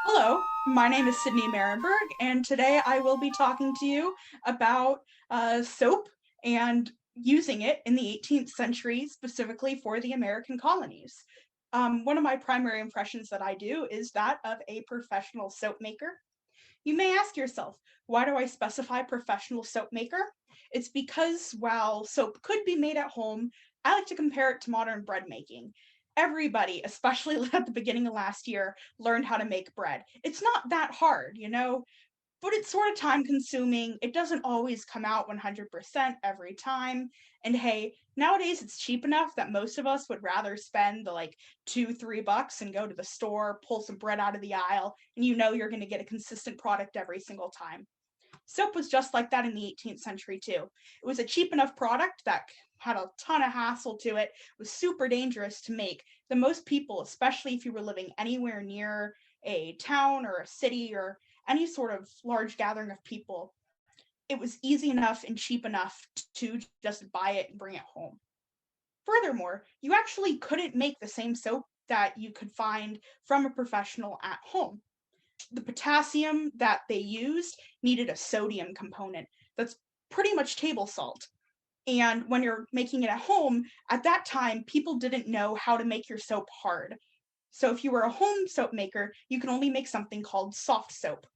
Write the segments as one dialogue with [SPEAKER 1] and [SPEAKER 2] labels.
[SPEAKER 1] Hello, my name is Sydney Marenburg, and today I will be talking to you about soap and using it in the 18th century, specifically for the American colonies. One of my primary impressions that I do is that of a professional soap maker. You may ask yourself, why do I specify professional soap maker? It's because while soap could be made at home, I like to compare it to modern bread making. Everybody, especially at the beginning of last year, learned how to make bread. It's not that hard, but it's sort of time consuming. It doesn't always come out 100% every time. And hey, nowadays it's cheap enough that most of us would rather spend the like 2, $3 and go to the store, pull some bread out of the aisle, and you know you're going to get a consistent product every single time. Soap was just like that in the 18th century, too. It was a cheap enough product that had a ton of hassle to it, was super dangerous to make. The most people, especially if you were living anywhere near a town or a city or any sort of large gathering of people, it was easy enough and cheap enough to just buy it and bring it home. Furthermore, you actually couldn't make the same soap that you could find from a professional at home. The potassium that they used needed a sodium component that's pretty much table salt. And when you're making it at home, at that time, people didn't know how to make your soap hard. So if you were a home soap maker, you could only make something called soft soap.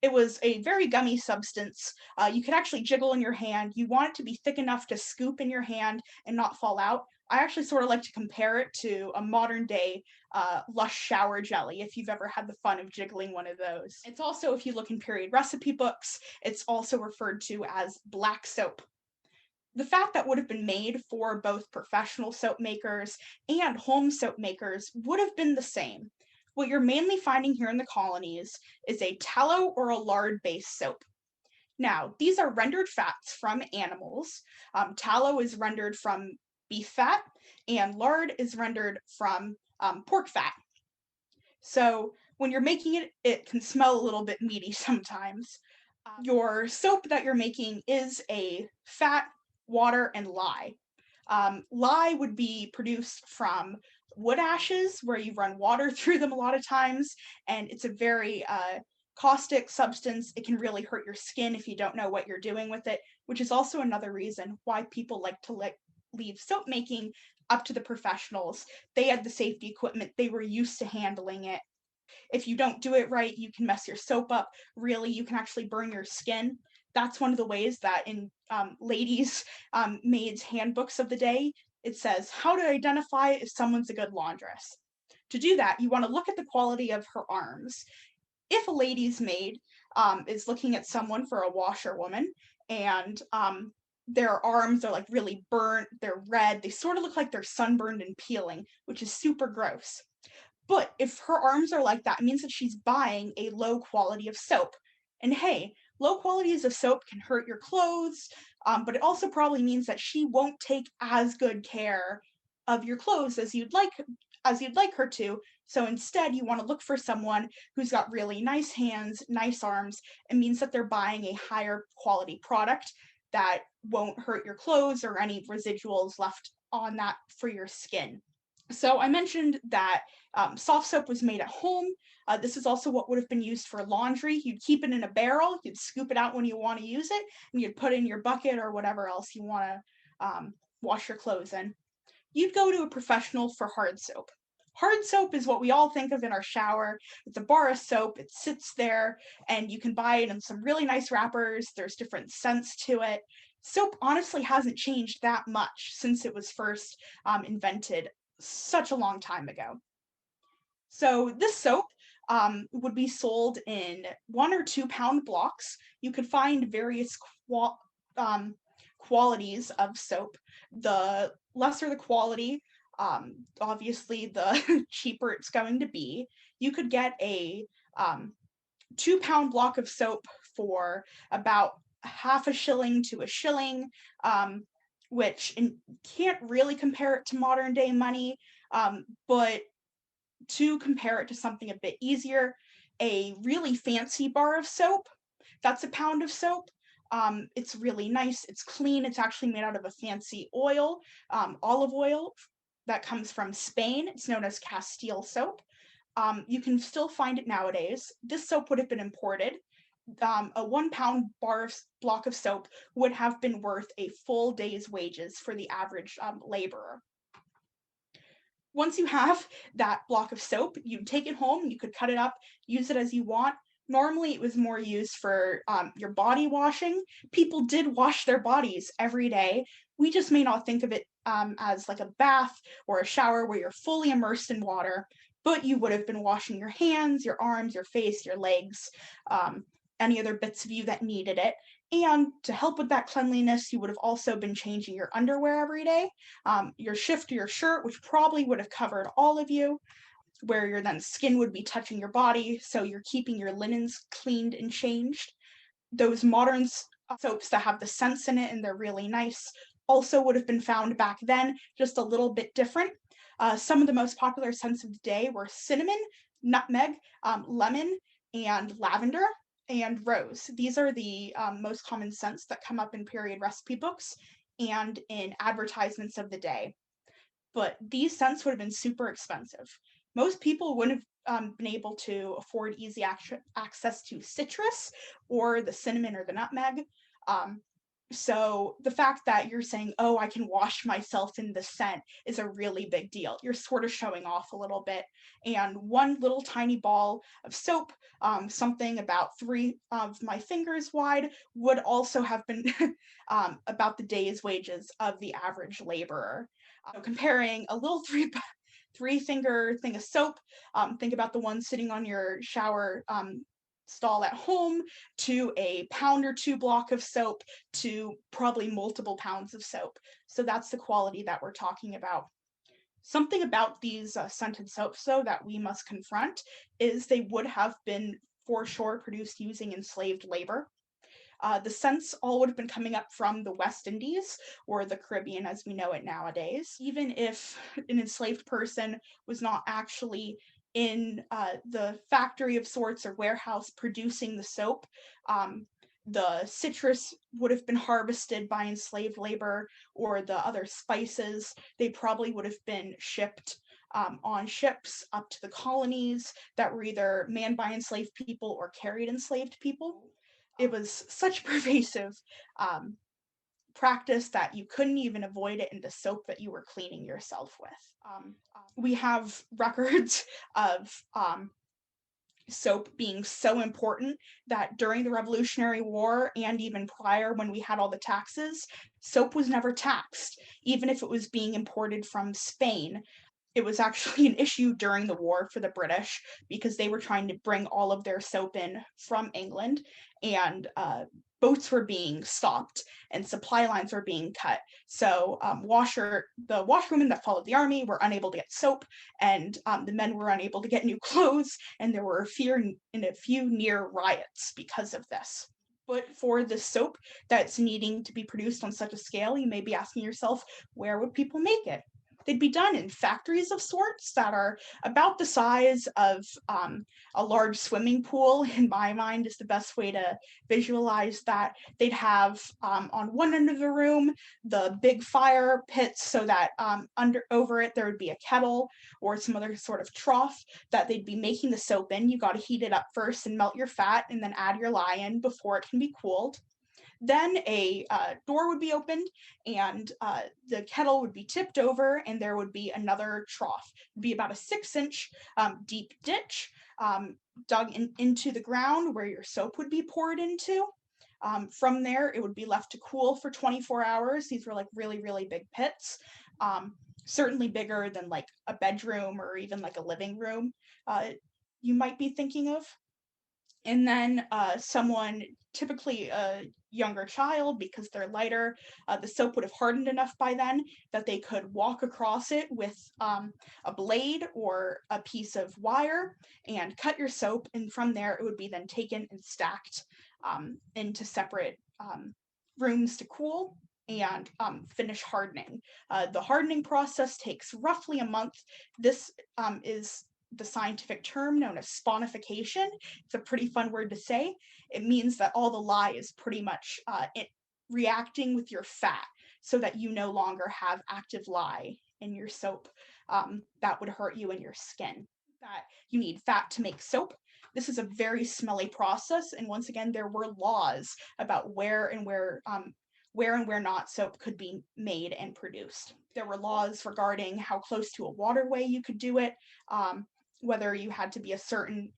[SPEAKER 1] It was a very gummy substance. You could actually jiggle in your hand. You want it to be thick enough to scoop in your hand and not fall out. I actually sort of like to compare it to a modern day Lush shower jelly, if you've ever had the fun of jiggling one of those. It's also, if you look in period recipe books, it's also referred to as black soap. The fat that would have been made for both professional soap makers and home soap makers would have been the same. What you're mainly finding here in the colonies is a tallow or a lard based soap. Now, these are rendered fats from animals. Tallow is rendered from beef fat, and lard is rendered from pork fat. So when you're making it, it can smell a little bit meaty sometimes. Your soap that you're making is a fat, water, and lye. Lye would be produced from wood ashes, where you run water through them a lot of times, and it's a very caustic substance. It can really hurt your skin if you don't know what you're doing with it, which is also another reason why people like to leave soap making up to the professionals. They had the safety equipment, they were used to handling it. If you don't do it right, you can mess your soap up. Really, you can actually burn your skin. That's one of the ways that in ladies' maids' handbooks of the day, it says how to identify if someone's a good laundress. To do that, you want to look at the quality of her arms. If a lady's maid is looking at someone for a washerwoman and their arms are like really burnt, they're red, they sort of look like they're sunburned and peeling, which is super gross. But if her arms are like that, it means that she's buying a low quality of soap. And hey, low qualities of soap can hurt your clothes, but it also probably means that she won't take as good care of your clothes as you'd like her to. So instead, you want to look for someone who's got really nice hands, nice arms. It means that they're buying a higher quality product that won't hurt your clothes or any residuals left on that for your skin. So I mentioned that soft soap was made at home. This is also what would have been used for laundry. You'd keep it in a barrel, you'd scoop it out when you want to use it, and you'd put it in your bucket or whatever else you want to wash your clothes in. You'd go to a professional for hard soap. Hard soap is what we all think of in our shower. It's a bar of soap, it sits there, and you can buy it in some really nice wrappers. There's different scents to it. Soap honestly hasn't changed that much since it was first invented such a long time ago. So this soap would be sold in 1 or 2 pound blocks. You could find various um, qualities of soap. The lesser the quality, obviously, the cheaper it's going to be. You could get a 2 pound block of soap for about half a shilling to a shilling, which can't really compare it to modern day money, but to compare it to something a bit easier, a really fancy bar of soap, that's a pound of soap. It's really nice, it's clean, it's actually made out of a fancy oil, olive oil that comes from Spain. It's known as Castile soap. You can still find it nowadays. This soap would have been imported. A 1 pound block of soap would have been worth a full day's wages for the average laborer. Once you have that block of soap, you take it home, you could cut it up, use it as you want. Normally, it was more used for your body washing. People did wash their bodies every day. We just may not think of it as like a bath or a shower where you're fully immersed in water, but you would have been washing your hands, your arms, your face, your legs, um, any other bits of you that needed it. And to help with that cleanliness, you would have also been changing your underwear every day, your shift or your shirt, which probably would have covered all of you, where your then skin would be touching your body, so you're keeping your linens cleaned and changed. Those modern soaps that have the scents in it and they're really nice also would have been found back then, just a little bit different. Some of the most popular scents of the day were cinnamon, nutmeg, lemon, and lavender and rose. These are the most common scents that come up in period recipe books and in advertisements of the day. But these scents would have been super expensive. Most people wouldn't have been able to afford easy access to citrus or the cinnamon or the nutmeg. Um, so the fact that you're saying, oh, I can wash myself in the scent is a really big deal. You're sort of showing off a little bit. And one little tiny ball of soap, something about 3 of my fingers wide, would also have been about the day's wages of the average laborer. Comparing a little three finger thing of soap, think about the one sitting on your shower stall at home, to a pound or two block of soap, to probably multiple pounds of soap. So that's the quality that we're talking about. Something about these scented soaps, though, that we must confront is they would have been for sure produced using enslaved labor. The scents all would have been coming up from the West Indies or the Caribbean as we know it nowadays. Even if an enslaved person was not actually in the factory of sorts or warehouse producing the soap, the citrus would have been harvested by enslaved labor, or the other spices. They probably would have been shipped on ships up to the colonies that were either manned by enslaved people or carried enslaved people. It was such pervasive um, practice that you couldn't even avoid it in the soap that you were cleaning yourself with. We have records of soap being so important that during the Revolutionary War and even prior, when we had all the taxes, soap was never taxed, even if it was being imported from Spain. It was actually an issue during the war for the British because they were trying to bring all of their soap in from England, and boats were being stopped and supply lines were being cut. So the washerwomen that followed the army were unable to get soap, and the men were unable to get new clothes, and there were a few near riots because of this. But for the soap that's needing to be produced on such a scale, you may be asking yourself, where would people make it? They'd be done in factories of sorts that are about the size of a large swimming pool, in my mind, is the best way to visualize that. They'd have on one end of the room the big fire pits, so that over it there would be a kettle or some other sort of trough that they'd be making the soap in. You got to heat it up first and melt your fat and then add your lye in before it can be cooled. Then a door would be opened, and the kettle would be tipped over, and there would be another trough. It'd be about a 6-inch deep ditch dug into the ground where your soap would be poured into. From there, it would be left to cool for 24 hours. These were like really, really big pits, certainly bigger than like a bedroom or even like a living room you might be thinking of. And then someone, typically a younger child, because they're lighter, the soap would have hardened enough by then that they could walk across it with a blade or a piece of wire and cut your soap. And from there, it would be then taken and stacked into separate rooms to cool and finish hardening. The hardening process takes roughly a month. This is the scientific term known as spawnification. It's a pretty fun word to say. It means that all the lye is pretty much reacting with your fat, so that you no longer have active lye in your soap that would hurt you in your skin. that you need fat to make soap. This is a very smelly process, and once again, there were laws about where and where not soap could be made and produced. There were laws regarding how close to a waterway you could do it, whether you had to be a certain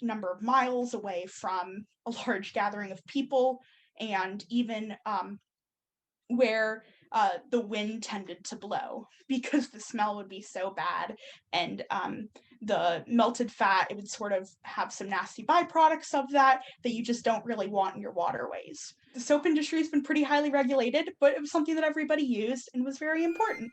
[SPEAKER 1] number of miles away from a large gathering of people, and even where the wind tended to blow because the smell would be so bad, and the melted fat, it would sort of have some nasty byproducts of that you just don't really want in your waterways. The soap industry has been pretty highly regulated, but it was something that everybody used and was very important.